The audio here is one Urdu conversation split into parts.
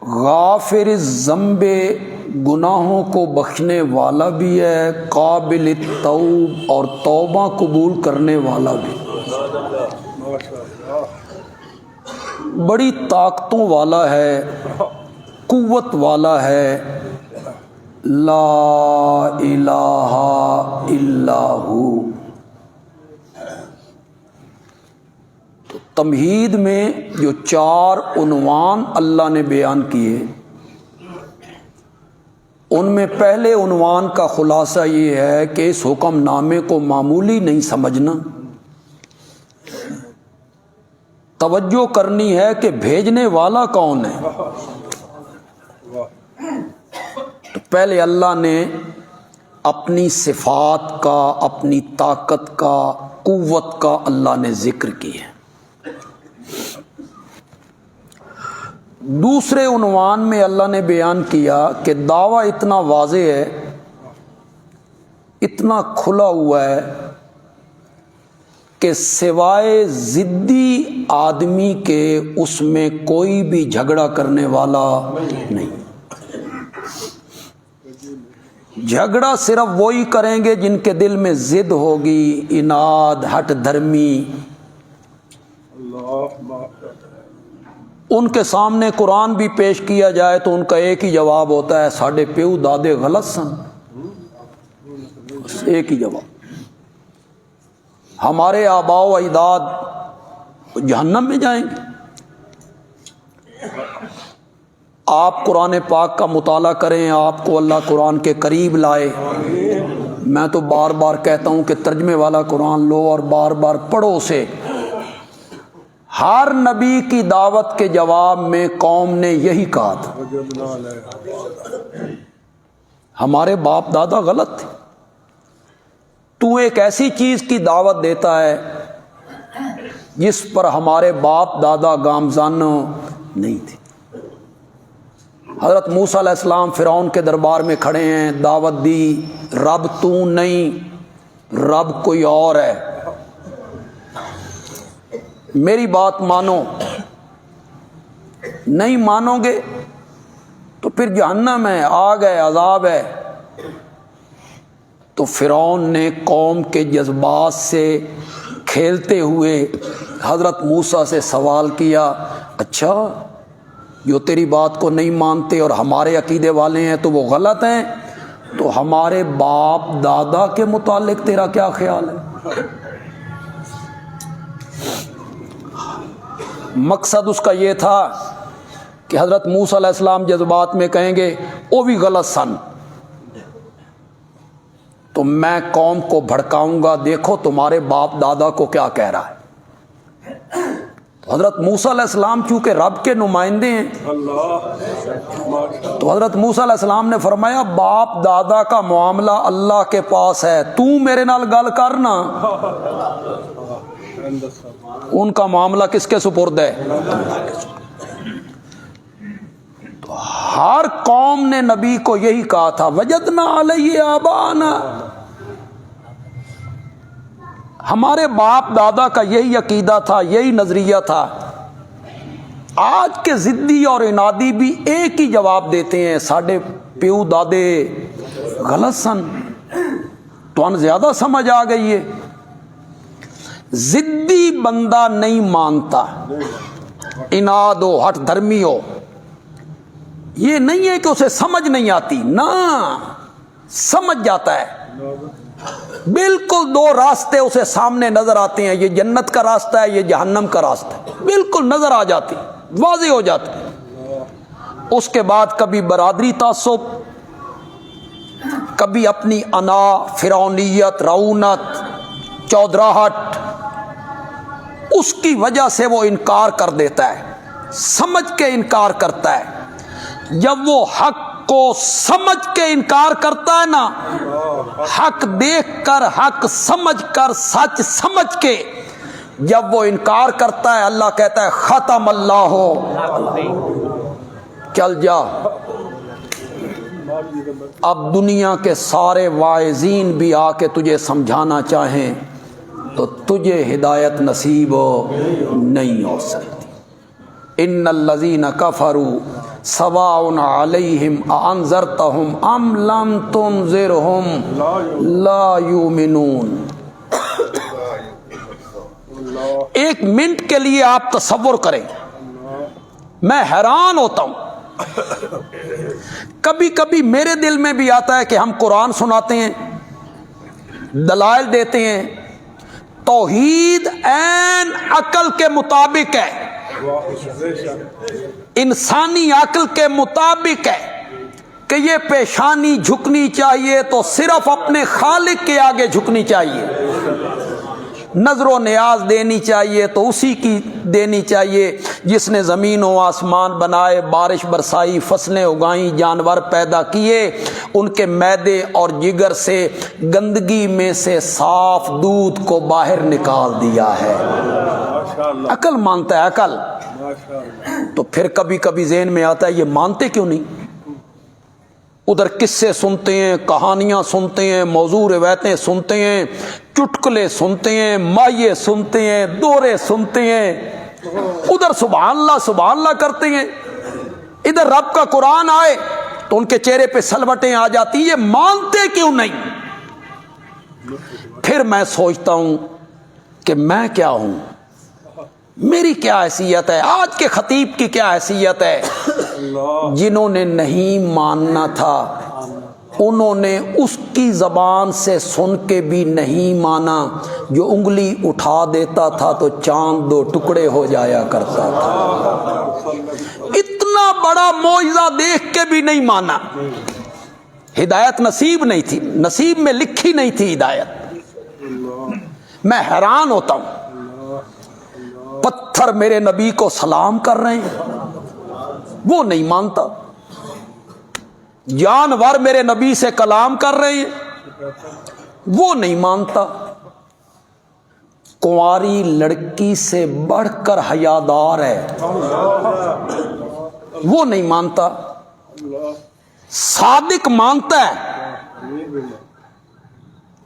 غافر الذنب گناہوں کو بخشنے والا بھی ہے، قابل التوب اور توبہ قبول کرنے والا بھی، بڑی طاقتوں والا ہے، قوت والا ہے، لا الہ الا ہو۔ تو تمہید میں جو 4 عنوان اللہ نے بیان کیے، ان میں پہلے عنوان کا خلاصہ یہ ہے کہ اس حکم نامے کو معمولی نہیں سمجھنا، توجہ کرنی ہے کہ بھیجنے والا کون ہے۔ تو پہلے اللہ نے اپنی صفات کا، اپنی طاقت کا، قوت کا اللہ نے ذکر کیا ہے۔ دوسرے عنوان میں اللہ نے بیان کیا کہ دعویٰ اتنا واضح ہے، اتنا کھلا ہوا ہے کہ سوائے ضدی آدمی کے اس میں کوئی بھی جھگڑا کرنے والا نہیں۔ جھگڑا صرف وہی کریں گے جن کے دل میں ضد ہوگی، اناد، ہٹ دھرمی۔ ان کے سامنے قرآن بھی پیش کیا جائے تو ان کا ایک ہی جواب ہوتا ہے، ساڈے پیو دادے غلط سن، بس ایک ہی جواب۔ ہمارے آباء و اجداد جہنم میں جائیں گے۔ آپ قرآن پاک کا مطالعہ کریں، آپ کو اللہ قرآن کے قریب لائے۔ میں تو بار بار کہتا ہوں کہ ترجمے والا قرآن لو اور بار بار پڑھو اسے۔ ہر نبی کی دعوت کے جواب میں قوم نے یہی کہا تھا، ہمارے باپ دادا غلط تھے، تو ایک ایسی چیز کی دعوت دیتا ہے جس پر ہمارے باپ دادا گامزن نہیں تھے۔ حضرت موسیٰ علیہ السلام فرعون کے دربار میں کھڑے ہیں، دعوت دی، رب تو نہیں، رب کوئی اور ہے، میری بات مانو۔ نہیں مانو گے تو پھر جہنم ہے، آگ ہے، عذاب ہے۔ تو فرعون نے قوم کے جذبات سے کھیلتے ہوئے حضرت موسیٰ سے سوال کیا، اچھا جو تیری بات کو نہیں مانتے اور ہمارے عقیدے والے ہیں تو وہ غلط ہیں، تو ہمارے باپ دادا کے متعلق تیرا کیا خیال ہے؟ مقصد اس کا یہ تھا کہ حضرت موسیٰ علیہ السلام جذبات میں کہیں گے وہ بھی غلط سن، تو میں قوم کو بھڑکاؤں گا، دیکھو تمہارے باپ دادا کو کیا کہہ رہا ہے۔ تو حضرت موسیٰ علیہ السلام چونکہ رب کے نمائندے ہیں، تو حضرت موسیٰ علیہ السلام نے فرمایا باپ دادا کا معاملہ اللہ کے پاس ہے، تو میرے نال گل کرنا، ان کا معاملہ کس کے سپرد ہے؟ تو ہر قوم نے نبی کو یہی کہا تھا، وجدنا علیہ آباءنا، ہمارے باپ دادا کا یہی عقیدہ تھا، یہی نظریہ تھا۔ آج کے ضدی اور انادی بھی ایک ہی جواب دیتے ہیں، ساڈے پیو دادے غلط سن۔ تو ان زیادہ سمجھ آ گئی ہے۔ ضدی بندہ نہیں مانتا، اناد ہو، ہٹ دھرمی ہو، یہ نہیں ہے کہ اسے سمجھ نہیں آتی، نہ سمجھ جاتا ہے۔ بالکل 2 راستے اسے سامنے نظر آتے ہیں، یہ جنت کا راستہ ہے، یہ جہنم کا راستہ ہے، بالکل نظر آ جاتی، واضح ہو جاتی۔ اس کے بعد کبھی برادری تعصب، کبھی اپنی انا، فرعونیت، رعونت، چودراہٹ، اس کی وجہ سے وہ انکار کر دیتا ہے، سمجھ کے انکار کرتا ہے۔ جب وہ حق کو سمجھ کے انکار کرتا ہے نا، حق دیکھ کر، حق سمجھ کر، سچ سمجھ کے جب وہ انکار کرتا ہے، اللہ کہتا ہے ختم اللہ ہو، چل جا۔ اب دنیا کے سارے واعظین بھی آ کے تجھے سمجھانا چاہیں تو تجھے ہدایت نصیب نہیں ہو سکتی۔ ان الذین کفروا سواء علیہم انذرتہم ام لم تنذرہم لا یؤمنون۔ ایک منٹ کے لیے آپ تصور کریں، میں حیران ہوتا ہوں، کبھی کبھی میرے دل میں بھی آتا ہے کہ ہم قرآن سناتے ہیں، دلائل دیتے ہیں، توحید عین عقل کے مطابق ہے، انسانی عقل کے مطابق ہے کہ یہ پیشانی جھکنی چاہیے تو صرف اپنے خالق کے آگے جھکنی چاہیے، نظر و نیاز دینی چاہیے تو اسی کی دینی چاہیے جس نے زمین و آسمان بنائے، بارش برسائی، فصلیں اگائیں، جانور پیدا کیے، ان کے معدے اور جگر سے گندگی میں سے صاف دودھ کو باہر نکال دیا ہے۔ عقل مانتا ہے، عقل۔ تو پھر کبھی کبھی ذہن میں آتا ہے یہ مانتے کیوں نہیں؟ ادھر قصے سنتے ہیں، کہانیاں سنتے ہیں، موضوع روایتیں سنتے ہیں، چٹکلے سنتے ہیں، مائے سنتے ہیں، دورے سنتے ہیں، ادھر سبحان اللہ کرتے ہیں، ادھر رب کا قرآن آئے تو ان کے چہرے پہ سلوٹیں آ جاتی ہیں، یہ مانتے کیوں نہیں؟ پھر میں سوچتا ہوں کہ میں کیا ہوں، میری کیا حیثیت ہے، آج کے خطیب کی کیا حیثیت ہے؟ جنہوں نے نہیں ماننا تھا انہوں نے اس کی زبان سے سن کے بھی نہیں مانا جو انگلی اٹھا دیتا تھا تو چاند دو ٹکڑے ہو جایا کرتا تھا، اتنا بڑا معجزہ دیکھ کے بھی نہیں مانا۔ ہدایت نصیب نہیں تھی، نصیب میں لکھی نہیں تھی ہدایت۔ میں حیران ہوتا ہوں، پتھر میرے نبی کو سلام کر رہے ہیں، وہ نہیں مانتا، جانور میرے نبی سے کلام کر رہے ہیں، وہ نہیں مانتا، کنواری لڑکی سے بڑھ کر حیادار ہے، وہ نہیں مانتا، صادق مانتا ہے،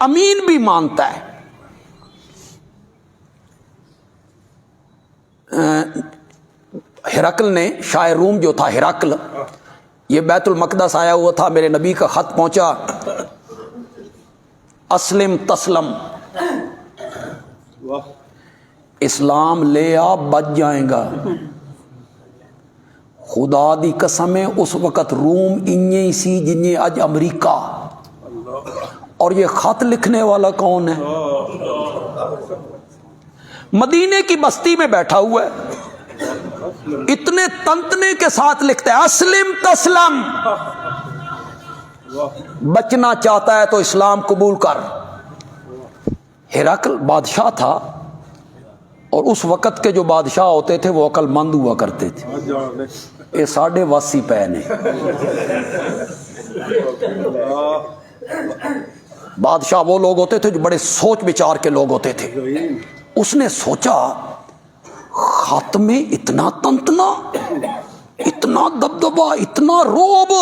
امین بھی مانتا ہے۔ ہرقل نے، شاہ روم جو تھا ہرقل، یہ بیت المقدس آیا ہوا تھا، میرے نبی کا خط پہنچا، اسلم تسلم، اسلام لے آ بچ جائیں گا۔ خدا دی قسم ہے اس وقت روم انہیں سی جنہیں اج امریکہ، اور یہ خط لکھنے والا کون ہے؟ مدینے کی بستی میں بیٹھا ہوا ہے، اتنے تنتنے کے ساتھ لکھتا ہے اسلم تسلم، بچنا چاہتا ہے تو اسلام قبول کر۔ ہرقل بادشاہ تھا، اور اس وقت کے جو بادشاہ ہوتے تھے وہ عقل مند ہوا کرتے تھے، یہ ساڑھے واسی پے نے، بادشاہ وہ لوگ ہوتے تھے جو بڑے سوچ بچار کے لوگ ہوتے تھے۔ اس نے سوچا خط میں اتنا تنتنا، اتنا دبدبا، اتنا روب،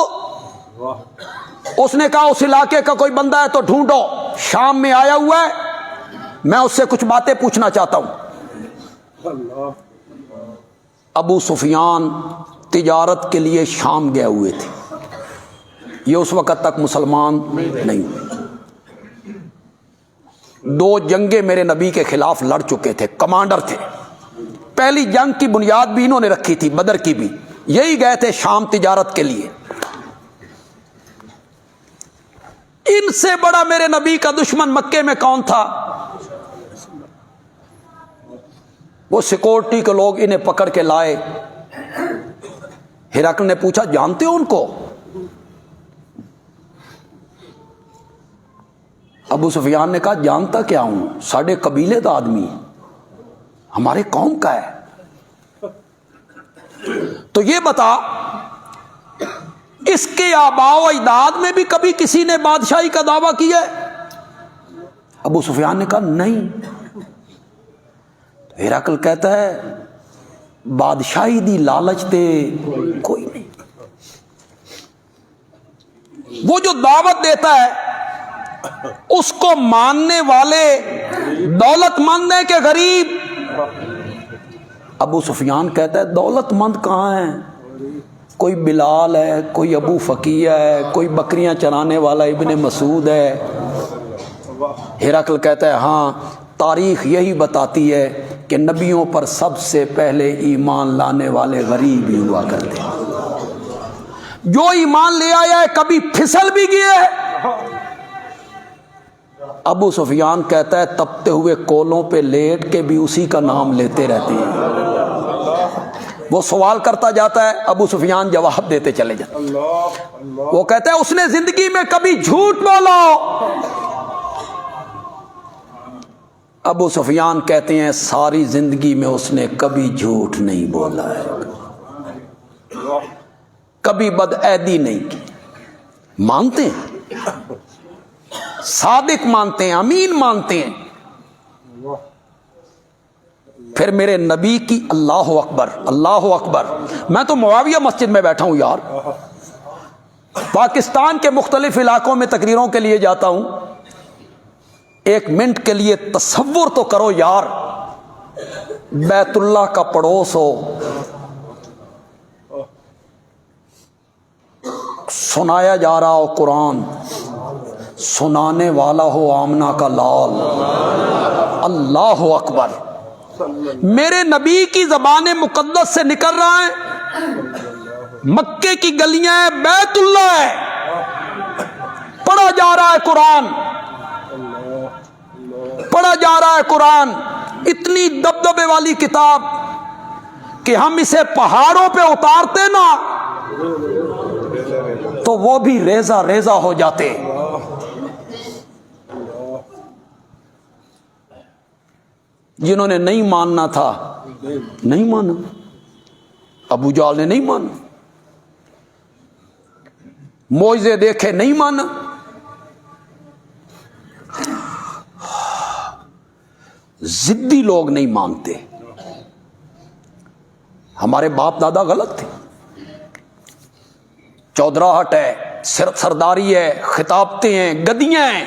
اس نے کہا اس علاقے کا کوئی بندہ ہے تو ڈھونڈو، شام میں آیا ہوا ہے، میں اس سے کچھ باتیں پوچھنا چاہتا ہوں۔ ابو سفیان تجارت کے لیے شام گئے ہوئے تھے، یہ اس وقت تک مسلمان نہیں ہوئے، دو جنگیں میرے نبی کے خلاف لڑ چکے تھے، کمانڈر تھے، پہلی جنگ کی بنیاد بھی انہوں نے رکھی تھی، بدر کی بھی، یہی گئے تھے شام تجارت کے لیے۔ ان سے بڑا میرے نبی کا دشمن مکے میں کون تھا؟ وہ سیکورٹی کے لوگ انہیں پکڑ کے لائے۔ ہرقل نے پوچھا جانتے ہو ان کو؟ ابو سفیان نے کہا جانتا کیا ہوں، ساڑھے قبیلے دا آدمی، ہمارے قوم کا ہے۔ تو یہ بتا اس کے آباء و اجداد میں بھی کبھی کسی نے بادشاہی کا دعویٰ کیا ہے؟ ابو سفیان نے کہا نہیں۔ ہرقل کہتا ہے بادشاہی دی لالچ تے کوئی نہیں، وہ جو دعوت دیتا ہے اس کو ماننے والے دولت مند ہیں کہ غریب؟ ابو سفیان کہتا ہے دولت مند کہاں ہیں، کوئی بلال ہے، کوئی ابو فقیہ ہے، کوئی بکریاں چرانے والا ابن مسعود ہے۔ ہرقل کہتا ہے ہاں، تاریخ یہی بتاتی ہے کہ نبیوں پر سب سے پہلے ایمان لانے والے غریب ہی ہوا کرتے ہیں۔ جو ایمان لے آیا ہے کبھی پھسل بھی گیا ہے۔ ابو سفیان کہتا ہے تپتے ہوئے کولوں پہ لیٹ کے بھی اسی کا نام لیتے رہتے ہیں۔ وہ سوال کرتا جاتا ہے، ابو سفیان جواب دیتے چلے جاتے۔ وہ کہتا ہے اس نے زندگی میں کبھی جھوٹ بولا؟ ابو سفیان کہتے ہیں ساری زندگی میں اس نے کبھی جھوٹ نہیں بولا ہے، کبھی بدعہدی نہیں کی۔ مانتے ہیں، صادق مانتے ہیں، امین مانتے ہیں۔ پھر میرے نبی کی اللہ اکبر، اللہ اکبر۔ میں تو معاویہ مسجد میں بیٹھا ہوں یار، پاکستان کے مختلف علاقوں میں تقریروں کے لیے جاتا ہوں۔ ایک منٹ کے لیے تصور تو کرو یار، بیت اللہ کا پڑوس ہو، سنایا جا رہا ہو قرآن، سنانے والا ہو آمنہ کا لال، اللہ اکبر، میرے نبی کی زبان مقدس سے نکل رہا ہے، مکے کی گلیاں ہیں، بیت اللہ ہے، پڑھا جا رہا ہے قرآن، پڑھا جا رہا ہے قرآن، اتنی دبدبے والی کتاب کہ ہم اسے پہاڑوں پہ اتارتے نا تو وہ بھی ریزہ ریزہ ہو جاتے۔ جنہوں نے نہیں ماننا تھا نہیں مانا، ابو جہل نے نہیں مانا، معجزے دیکھے نہیں مانا۔ ضدی لوگ نہیں مانتے۔ ہمارے باپ دادا غلط تھے، چودراہٹ ہے، سرداری ہے، خطابتیں ہیں، گدیاں ہیں،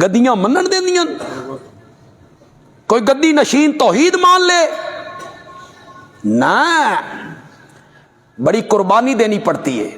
گدیاں منن دے دیاں۔ کوئی گدی نشین توحید مان لے نہ، بڑی قربانی دینی پڑتی ہے۔